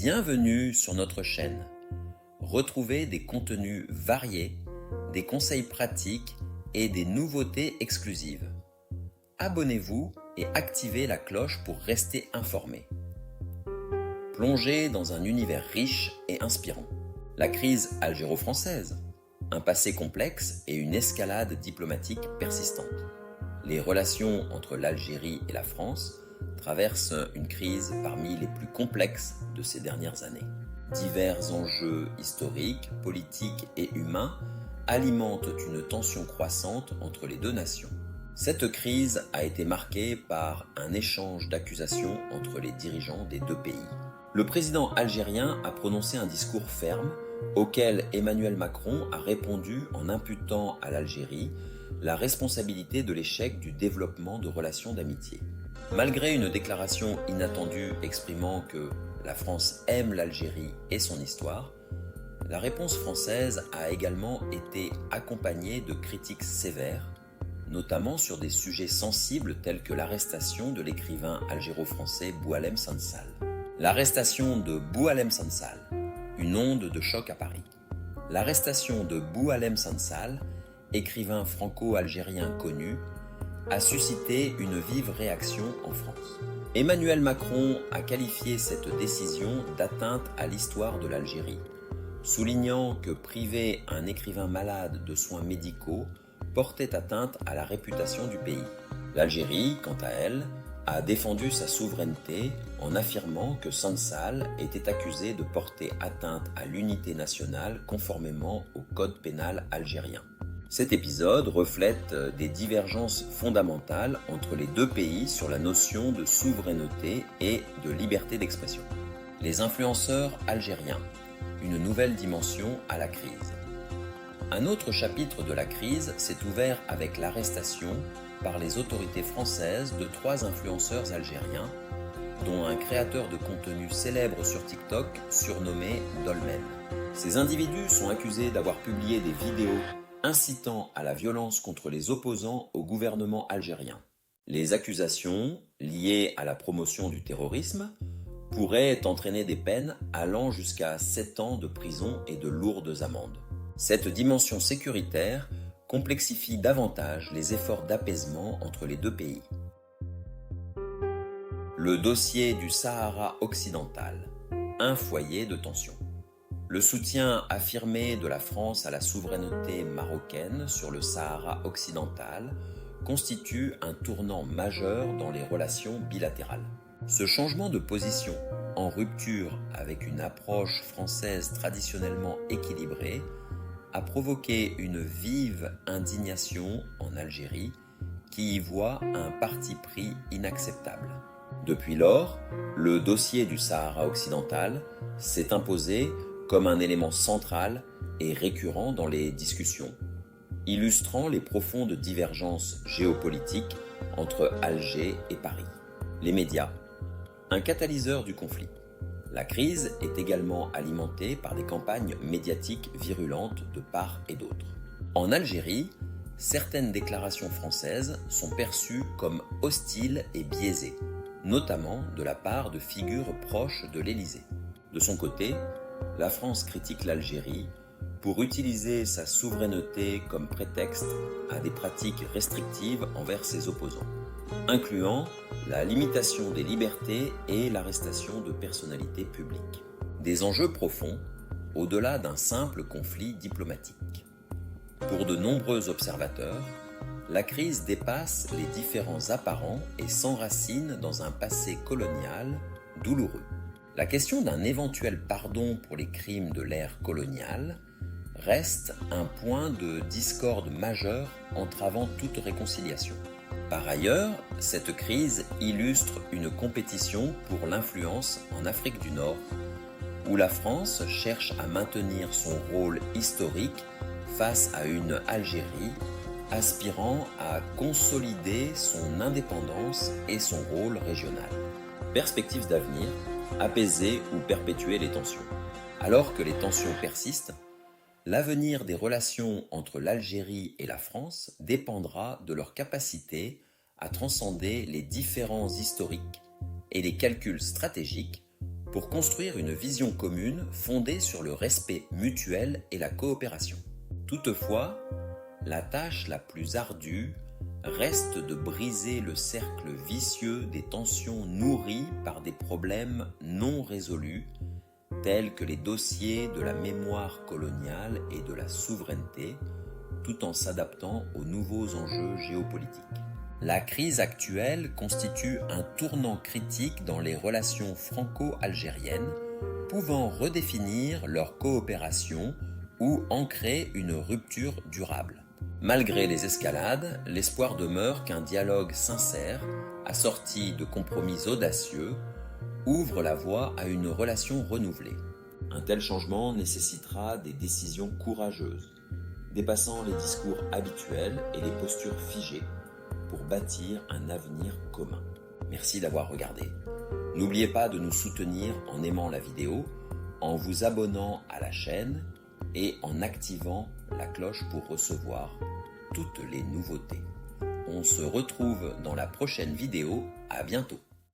Bienvenue sur notre chaîne. Retrouvez des contenus variés, des conseils pratiques et des nouveautés exclusives. Abonnez-vous et activez la cloche pour rester informé. Plongez dans un univers riche et inspirant. La crise algéro-française, un passé complexe et une escalade diplomatique persistante. Les relations entre l'Algérie et la France traversent une crise parmi les plus complexes de ces dernières années. Divers enjeux historiques, politiques et humains alimentent une tension croissante entre les deux nations. Cette crise a été marquée par un échange d'accusations entre les dirigeants des deux pays. Le président algérien a prononcé un discours ferme auquel Emmanuel Macron a répondu en imputant à l'Algérie la responsabilité de l'échec du développement de relations d'amitié. Malgré une déclaration inattendue exprimant que la France aime l'Algérie et son histoire, la réponse française a également été accompagnée de critiques sévères, notamment sur des sujets sensibles tels que l'arrestation de l'écrivain algéro-français Boualem Sansal. L'arrestation de Boualem Sansal, une onde de choc à Paris. L'arrestation de Boualem Sansal, écrivain franco-algérien connu, a suscité une vive réaction en France. Emmanuel Macron a qualifié cette décision d'atteinte à l'histoire de l'Algérie, soulignant que priver un écrivain malade de soins médicaux portait atteinte à la réputation du pays. L'Algérie, quant à elle, a défendu sa souveraineté en affirmant que Sansal était accusé de porter atteinte à l'unité nationale conformément au code pénal algérien. Cet épisode reflète des divergences fondamentales entre les deux pays sur la notion de souveraineté et de liberté d'expression. Les influenceurs algériens, une nouvelle dimension à la crise. Un autre chapitre de la crise s'est ouvert avec l'arrestation par les autorités françaises de 3 influenceurs algériens, dont un créateur de contenu célèbre sur TikTok surnommé Dolmen. Ces individus sont accusés d'avoir publié des vidéos incitant à la violence contre les opposants au gouvernement algérien. Les accusations, liées à la promotion du terrorisme, pourraient entraîner des peines allant jusqu'à 7 ans de prison et de lourdes amendes. Cette dimension sécuritaire complexifie davantage les efforts d'apaisement entre les deux pays. Le dossier du Sahara occidental, un foyer de tension. Le soutien affirmé de la France à la souveraineté marocaine sur le Sahara occidental constitue un tournant majeur dans les relations bilatérales. Ce changement de position, en rupture avec une approche française traditionnellement équilibrée, a provoqué une vive indignation en Algérie qui y voit un parti pris inacceptable. Depuis lors, le dossier du Sahara occidental s'est imposé comme un élément central et récurrent dans les discussions, illustrant les profondes divergences géopolitiques entre Alger et Paris. Les médias, un catalyseur du conflit. La crise est également alimentée par des campagnes médiatiques virulentes de part et d'autre. En Algérie, certaines déclarations françaises sont perçues comme hostiles et biaisées, notamment de la part de figures proches de l'Élysée. De son côté, la France critique l'Algérie pour utiliser sa souveraineté comme prétexte à des pratiques restrictives envers ses opposants, incluant la limitation des libertés et l'arrestation de personnalités publiques. Des enjeux profonds, au-delà d'un simple conflit diplomatique. Pour de nombreux observateurs, la crise dépasse les différends apparents et s'enracine dans un passé colonial douloureux. La question d'un éventuel pardon pour les crimes de l'ère coloniale reste un point de discorde majeur entravant toute réconciliation. Par ailleurs, cette crise illustre une compétition pour l'influence en Afrique du Nord, où la France cherche à maintenir son rôle historique face à une Algérie aspirant à consolider son indépendance et son rôle régional. Perspectives d'avenir, apaiser ou perpétuer les tensions. Alors que les tensions persistent, l'avenir des relations entre l'Algérie et la France dépendra de leur capacité à transcender les différends historiques et les calculs stratégiques pour construire une vision commune fondée sur le respect mutuel et la coopération. Toutefois, la tâche la plus ardue reste de briser le cercle vicieux des tensions nourries par des problèmes non résolus, tels que les dossiers de la mémoire coloniale et de la souveraineté, tout en s'adaptant aux nouveaux enjeux géopolitiques. La crise actuelle constitue un tournant critique dans les relations franco-algériennes, pouvant redéfinir leur coopération ou ancrer une rupture durable. Malgré les escalades, l'espoir demeure qu'un dialogue sincère, assorti de compromis audacieux, ouvre la voie à une relation renouvelée. Un tel changement nécessitera des décisions courageuses, dépassant les discours habituels et les postures figées pour bâtir un avenir commun. Merci d'avoir regardé. N'oubliez pas de nous soutenir en aimant la vidéo, en vous abonnant à la chaîne et en activant la cloche pour recevoir toutes les nouveautés. On se retrouve dans la prochaine vidéo. À bientôt.